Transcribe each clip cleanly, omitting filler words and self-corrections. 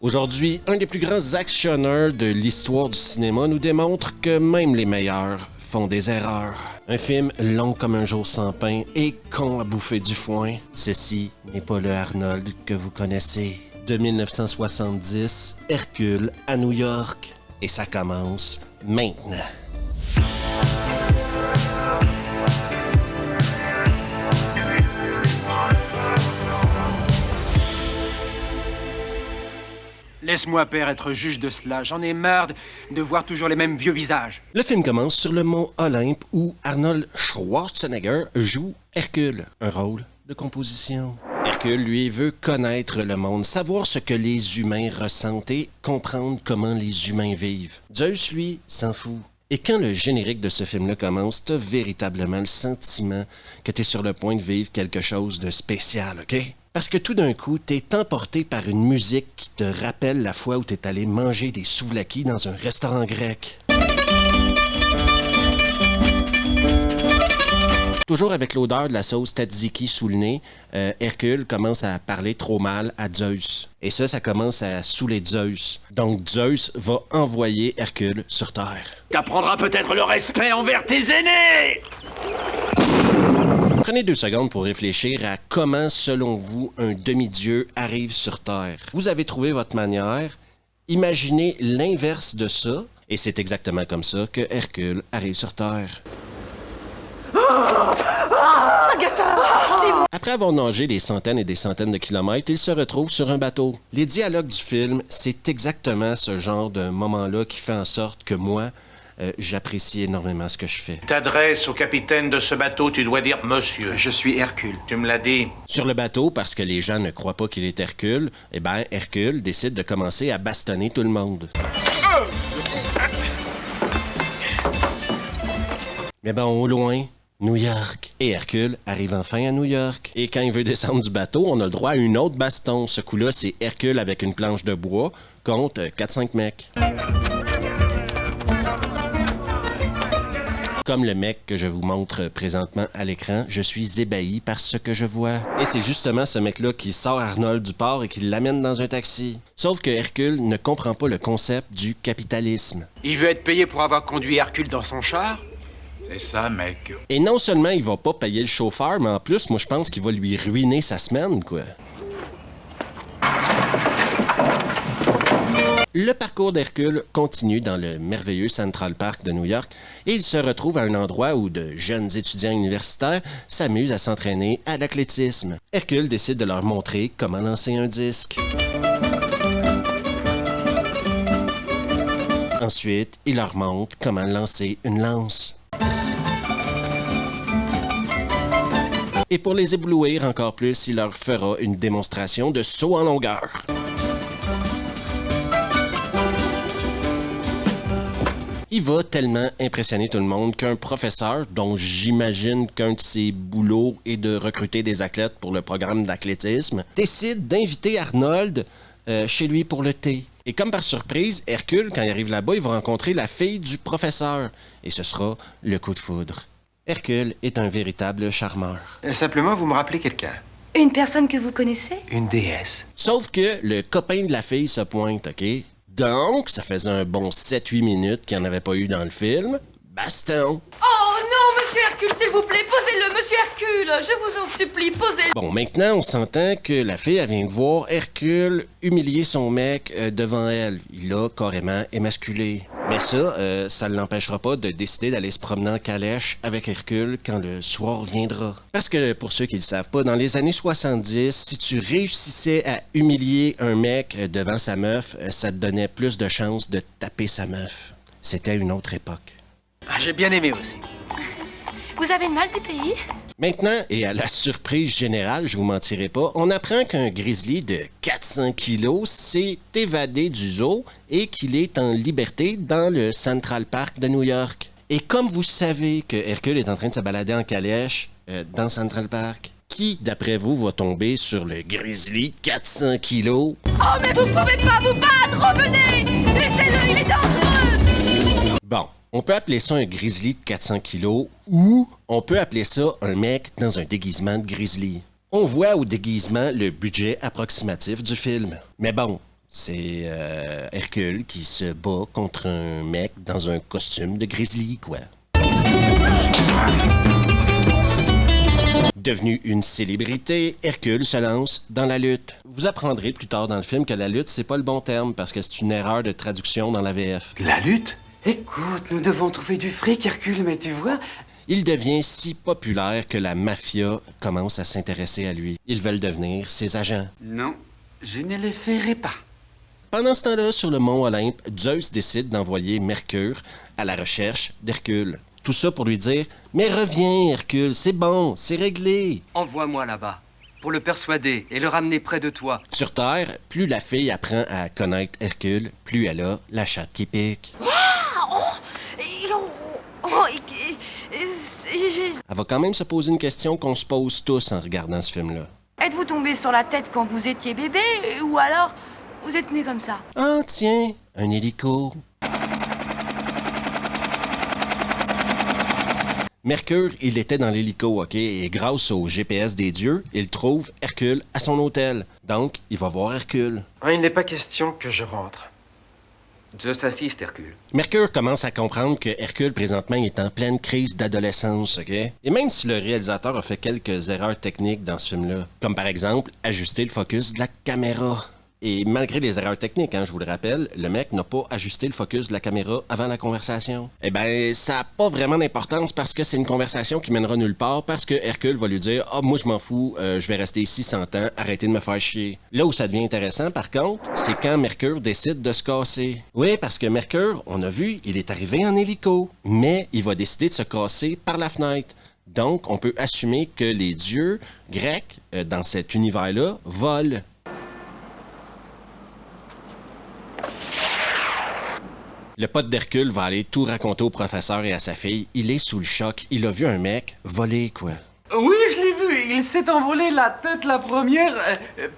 Aujourd'hui, un des plus grands actionneurs de l'histoire du cinéma nous démontre que même les meilleurs font des erreurs. Un film long comme un jour sans pain et con à bouffer du foin. Ceci n'est pas le Arnold que vous connaissez. De 1970, Hercule à New York. Et ça commence maintenant. Laisse-moi, père, être juge de cela. J'en ai marre de voir toujours les mêmes vieux visages. Le film commence sur le mont Olympe où Arnold Schwarzenegger joue Hercule, un rôle de composition. Hercule, lui, veut connaître le monde, savoir ce que les humains ressentent et comprendre comment les humains vivent. Zeus, lui, s'en fout. Et quand le générique de ce film-là commence, t'as véritablement le sentiment que t'es sur le point de vivre quelque chose de spécial, OK? Parce que tout d'un coup, t'es emporté par une musique qui te rappelle la fois où t'es allé manger des souvlaki dans un restaurant grec. Toujours avec l'odeur de la sauce tzatziki sous le nez, Hercule commence à parler trop mal à Zeus. Et ça commence à saouler Zeus. Donc Zeus va envoyer Hercule sur Terre. T'apprendras peut-être le respect envers tes aînés! Prenez 2 secondes pour réfléchir à comment, selon vous, un demi-dieu arrive sur Terre. Vous avez trouvé votre manière. Imaginez l'inverse de ça, et c'est exactement comme ça que Hercule arrive sur Terre. Après avoir nagé des centaines et des centaines de kilomètres, il se retrouve sur un bateau. Les dialogues du film, c'est exactement ce genre de moment-là qui fait en sorte que moi, j'apprécie énormément ce que je fais. T'adresses au capitaine de ce bateau, tu dois dire monsieur. Je suis Hercule. Tu me l'as dit. Sur le bateau, parce que les gens ne croient pas qu'il est Hercule, eh bien, Hercule décide de commencer à bastonner tout le monde. Mais bon, au loin, New York. Et Hercule arrive enfin à New York. Et quand il veut descendre du bateau, on a le droit à une autre baston. Ce coup-là, c'est Hercule avec une planche de bois contre 4-5 mecs. Comme le mec que je vous montre présentement à l'écran, je suis ébahi par ce que je vois. Et c'est justement ce mec-là qui sort Arnold du port et qui l'amène dans un taxi. Sauf que Hercule ne comprend pas le concept du capitalisme. Il veut être payé pour avoir conduit Hercule dans son char? C'est ça, mec. Et non seulement il va pas payer le chauffeur, mais en plus, moi je pense qu'il va lui ruiner sa semaine, quoi. Le parcours d'Hercule continue dans le merveilleux Central Park de New York et il se retrouve à un endroit où de jeunes étudiants universitaires s'amusent à s'entraîner à l'athlétisme. Hercule décide de leur montrer comment lancer un disque. Ensuite, il leur montre comment lancer une lance. Et pour les éblouir encore plus, il leur fera une démonstration de saut en longueur. Il va tellement impressionner tout le monde qu'un professeur, dont j'imagine qu'un de ses boulots est de recruter des athlètes pour le programme d'athlétisme, décide d'inviter Arnold chez lui pour le thé. Et comme par surprise, Hercule, quand il arrive là-bas, il va rencontrer la fille du professeur. Et ce sera le coup de foudre. Hercule est un véritable charmeur. Simplement, vous me rappelez quelqu'un. Une personne que vous connaissez? Une déesse. Sauf que le copain de la fille se pointe, OK? Donc, ça faisait un bon 7-8 minutes qu'il n'y en avait pas eu dans le film. Baston! Oh non, monsieur Hercule, s'il vous plaît, posez-le, monsieur Hercule! Je vous en supplie, posez-le! Bon, maintenant, on s'entend que la fille, elle vient de voir Hercule humilier son mec devant elle. Il l'a carrément émasculé. Mais ça ne l'empêchera pas de décider d'aller se promener en calèche avec Hercule quand le soir viendra. Parce que, pour ceux qui ne le savent pas, dans les années 70, si tu réussissais à humilier un mec devant sa meuf, ça te donnait plus de chances de taper sa meuf. C'était une autre époque. Ah, j'ai bien aimé aussi. Vous avez le mal du pays? Maintenant, et à la surprise générale, je vous mentirai pas, on apprend qu'un grizzly de 400 kilos s'est évadé du zoo et qu'il est en liberté dans le Central Park de New York. Et comme vous savez que Hercule est en train de se balader en calèche dans Central Park, qui, d'après vous, va tomber sur le grizzly de 400 kilos? Oh, mais vous pouvez pas vous battre! Revenez! Laissez-le, il est dangereux! Bon. On peut appeler ça un grizzly de 400 kilos ou on peut appeler ça un mec dans un déguisement de grizzly. On voit au déguisement le budget approximatif du film. Mais bon, C'est Hercule qui se bat contre un mec dans un costume de grizzly, quoi. Devenu une célébrité, Hercule se lance dans la lutte. Vous apprendrez plus tard dans le film que la lutte, c'est pas le bon terme parce que c'est une erreur de traduction dans la VF. La lutte? Écoute, nous devons trouver du fric, Hercule, mais tu vois... Il devient si populaire que la mafia commence à s'intéresser à lui. Ils veulent devenir ses agents. Non, je ne le ferai pas. Pendant ce temps-là, sur le mont Olympe, Zeus décide d'envoyer Mercure à la recherche d'Hercule. Tout ça pour lui dire « Mais reviens, Hercule, c'est bon, c'est réglé. » Envoie-moi là-bas, pour le persuader et le ramener près de toi. Sur Terre, plus la fille apprend à connaître Hercule, plus elle a la chatte qui pique. Elle va quand même se poser une question qu'on se pose tous en regardant ce film-là. Êtes-vous tombé sur la tête quand vous étiez bébé ou alors vous êtes né comme ça? Ah, tiens, un hélico. Mercure, il était dans l'hélico, OK? Et grâce au GPS des dieux, il trouve Hercule à son hôtel. Donc, il va voir Hercule. Il n'est pas question que je rentre. Zeus assiste, Hercule. Mercure commence à comprendre que Hercule, présentement, est en pleine crise d'adolescence, OK? Et même si le réalisateur a fait quelques erreurs techniques dans ce film-là, comme par exemple ajuster le focus de la caméra. Et malgré les erreurs techniques, je vous le rappelle, le mec n'a pas ajusté le focus de la caméra avant la conversation. Eh ben, ça n'a pas vraiment d'importance parce que c'est une conversation qui mènera nulle part parce que Hercule va lui dire « Ah, moi je m'en fous, je vais rester ici 100 ans, arrêtez de me faire chier. » Là où ça devient intéressant, par contre, c'est quand Mercure décide de se casser. Oui, parce que Mercure, on a vu, il est arrivé en hélico, mais il va décider de se casser par la fenêtre. Donc, on peut assumer que les dieux grecs, dans cet univers-là, volent. Le pote d'Hercule va aller tout raconter au professeur et à sa fille. Il est sous le choc. Il a vu un mec voler, quoi. Oui, je l'ai vu. Il s'est envolé la tête la première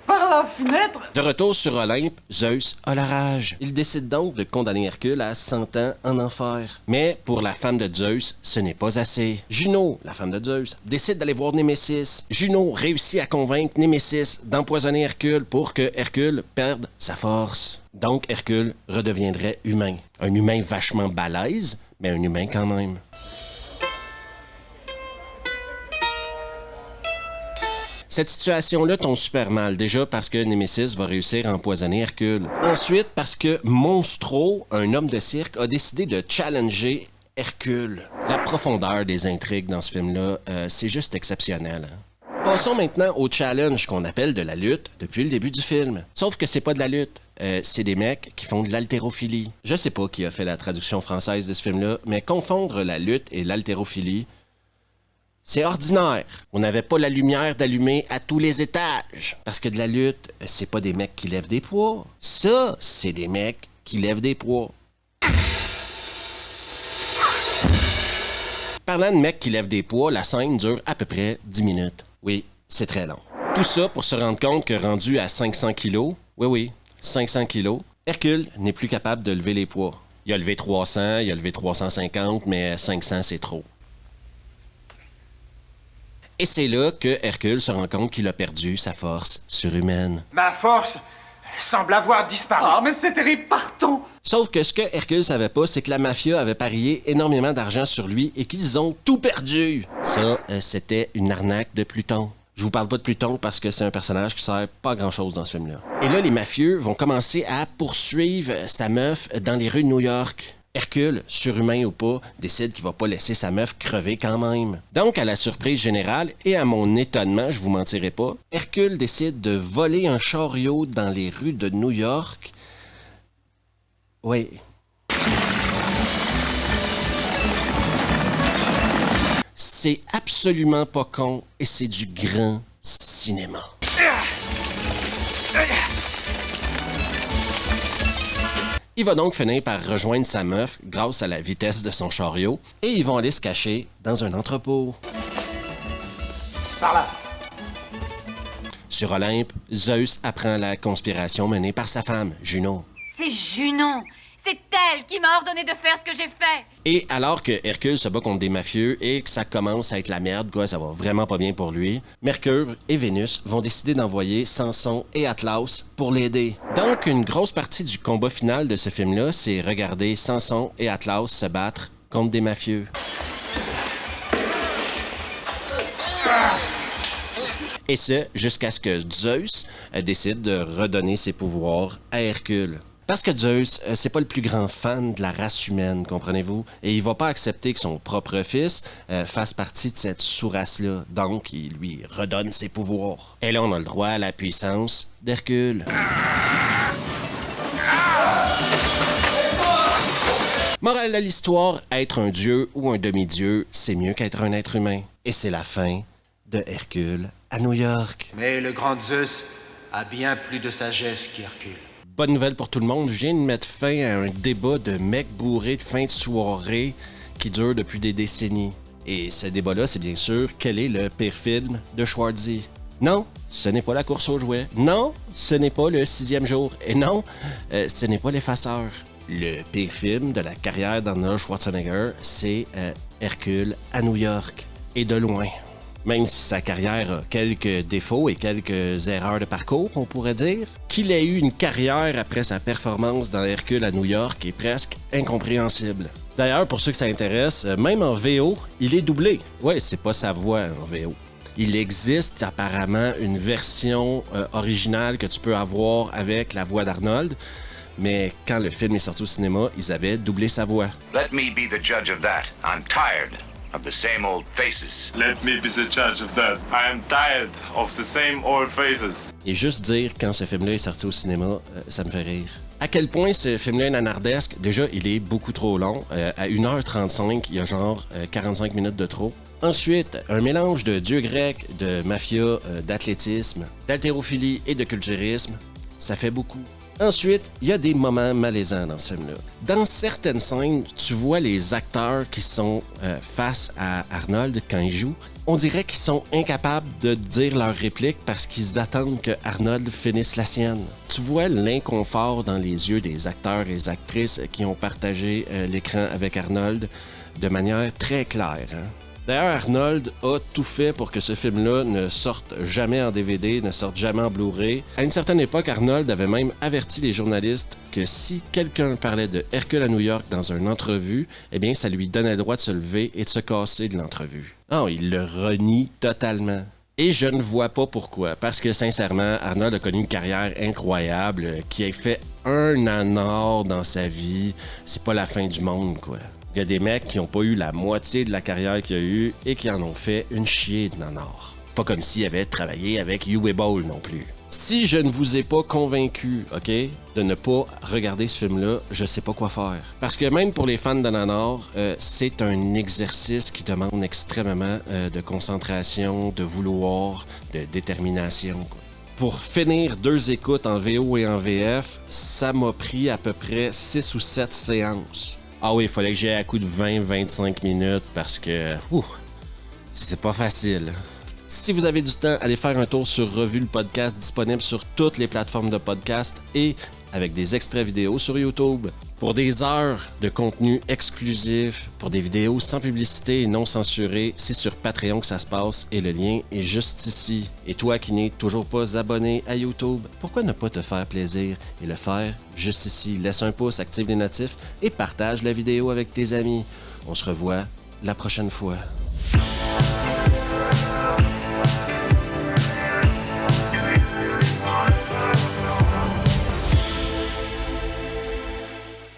par la fenêtre. De retour sur Olympe, Zeus a la rage. Il décide donc de condamner Hercule à 100 ans en enfer. Mais pour la femme de Zeus, ce n'est pas assez. Juno, la femme de Zeus, décide d'aller voir Némésis. Juno réussit à convaincre Némésis d'empoisonner Hercule pour que Hercule perde sa force. Donc Hercule redeviendrait humain. Un humain vachement balèze, mais un humain quand même. Cette situation-là tombe super mal, déjà parce que Némésis va réussir à empoisonner Hercule. Ensuite, parce que Monstro, un homme de cirque, a décidé de challenger Hercule. La profondeur des intrigues dans ce film-là, c'est juste exceptionnel. Passons maintenant au challenge qu'on appelle de la lutte depuis le début du film. Sauf que c'est pas de la lutte. C'est des mecs qui font de l'haltérophilie. Je sais pas qui a fait la traduction française de ce film-là, mais confondre la lutte et l'haltérophilie, c'est ordinaire. On n'avait pas la lumière d'allumer à tous les étages. Parce que de la lutte, c'est pas des mecs qui lèvent des poids. Ça, c'est des mecs qui lèvent des poids. Parlant de mecs qui lèvent des poids, la scène dure à peu près 10 minutes. Oui, c'est très long. Tout ça pour se rendre compte que rendu à 500 kilos, oui, 500 kilos, Hercule n'est plus capable de lever les poids. Il a levé 300, il a levé 350, mais 500, c'est trop. Et c'est là que Hercule se rend compte qu'il a perdu sa force surhumaine. Ma force semble avoir disparu. Ah, mais c'est terrible, partons. Sauf que ce que Hercule savait pas, c'est que la mafia avait parié énormément d'argent sur lui et qu'ils ont tout perdu. Ça, c'était une arnaque de Pluton. Je vous parle pas de Pluton parce que c'est un personnage qui sert pas à grand-chose dans ce film-là. Et là, les mafieux vont commencer à poursuivre sa meuf dans les rues de New York. Hercule, surhumain ou pas, décide qu'il va pas laisser sa meuf crever quand même. Donc, à la surprise générale et à mon étonnement, je vous mentirai pas, Hercule décide de voler un chariot dans les rues de New York. Oui. C'est absolument pas con et c'est du grand cinéma. Il va donc finir par rejoindre sa meuf grâce à la vitesse de son chariot et ils vont aller se cacher dans un entrepôt. Par là. Sur Olympe, Zeus apprend la conspiration menée par sa femme, Juno. C'est Junon. C'est elle qui m'a ordonné de faire ce que j'ai fait. Et alors que Hercule se bat contre des mafieux et que ça commence à être la merde, quoi, ça va vraiment pas bien pour lui, Mercure et Vénus vont décider d'envoyer Samson et Atlas pour l'aider. Donc, une grosse partie du combat final de ce film-là, c'est regarder Samson et Atlas se battre contre des mafieux. Et ce, jusqu'à ce que Zeus décide de redonner ses pouvoirs à Hercule. Parce que Zeus, c'est pas le plus grand fan de la race humaine, comprenez-vous? Et il va pas accepter que son propre fils fasse partie de cette sous-race-là. Donc, il lui redonne ses pouvoirs. Et là, on a le droit à la puissance d'Hercule. Morale de l'histoire, être un dieu ou un demi-dieu, c'est mieux qu'être un être humain. Et c'est la fin de Hercule à New York. Mais le grand Zeus a bien plus de sagesse qu'Hercule. Bonne nouvelle pour tout le monde, je viens de mettre fin à un débat de mecs bourrés de fin de soirée qui dure depuis des décennies. Et ce débat-là, c'est bien sûr quel est le pire film de Schwarzy. Non, ce n'est pas La course aux jouets. Non, ce n'est pas Le 6e jour. Et non, ce n'est pas L'effaceur. Le pire film de la carrière d'Arnold Schwarzenegger, c'est Hercule à New York. Et de loin. Même si sa carrière a quelques défauts et quelques erreurs de parcours, on pourrait dire, qu'il ait eu une carrière après sa performance dans Hercule à New York est presque incompréhensible. D'ailleurs, pour ceux que ça intéresse, même en VO, il est doublé. Ouais, c'est pas sa voix en VO. Il existe apparemment une version originale que tu peux avoir avec la voix d'Arnold, mais quand le film est sorti au cinéma, ils avaient doublé sa voix. Let me be the judge of that. I'm tired of the same old faces. Let me be the judge of that. I am tired of the same old faces. Et juste dire quand ce film-là est sorti au cinéma, ça me fait rire. À quel point ce film-là est nanardesque, déjà, il est beaucoup trop long. À 1h35, il y a genre 45 minutes de trop. Ensuite, un mélange de dieux grecs, de mafia, d'athlétisme, d'haltérophilie et de culturisme, ça fait beaucoup. Ensuite, il y a des moments malaisants dans ce film-là. Dans certaines scènes, tu vois les acteurs qui sont face à Arnold quand il joue. On dirait qu'ils sont incapables de dire leur réplique parce qu'ils attendent que Arnold finisse la sienne. Tu vois l'inconfort dans les yeux des acteurs et des actrices qui ont partagé l'écran avec Arnold de manière très claire. Hein? D'ailleurs, Arnold a tout fait pour que ce film-là ne sorte jamais en DVD, ne sorte jamais en Blu-ray. À une certaine époque, Arnold avait même averti les journalistes que si quelqu'un parlait de Hercule à New York dans une entrevue, eh bien, ça lui donnait le droit de se lever et de se casser de l'entrevue. Non, il le renie totalement. Et je ne vois pas pourquoi, parce que sincèrement, Arnold a connu une carrière incroyable, qui a fait un nanar dans sa vie. C'est pas la fin du monde, quoi. Il y a des mecs qui n'ont pas eu la moitié de la carrière qu'il y a eu et qui en ont fait une chier de nanar. Pas comme s'il avait travaillé avec Uwe Boll non plus. Si je ne vous ai pas convaincu, OK, de ne pas regarder ce film-là, je sais pas quoi faire. Parce que même pour les fans de nanar, c'est un exercice qui demande extrêmement de concentration, de vouloir, de détermination, quoi. Pour finir 2 écoutes en VO et en VF, ça m'a pris à peu près 6 ou 7 séances. Ah oui, il fallait que j'aille à coup de 20-25 minutes parce que c'était pas facile. Si vous avez du temps, allez faire un tour sur Revue le podcast, disponible sur toutes les plateformes de podcast et avec des extraits vidéo sur YouTube. Pour des heures de contenu exclusif, pour des vidéos sans publicité et non censurées, c'est sur Patreon que ça se passe et le lien est juste ici. Et toi qui n'es toujours pas abonné à YouTube, pourquoi ne pas te faire plaisir et le faire juste ici? Laisse un pouce, active les notifs et partage la vidéo avec tes amis. On se revoit la prochaine fois.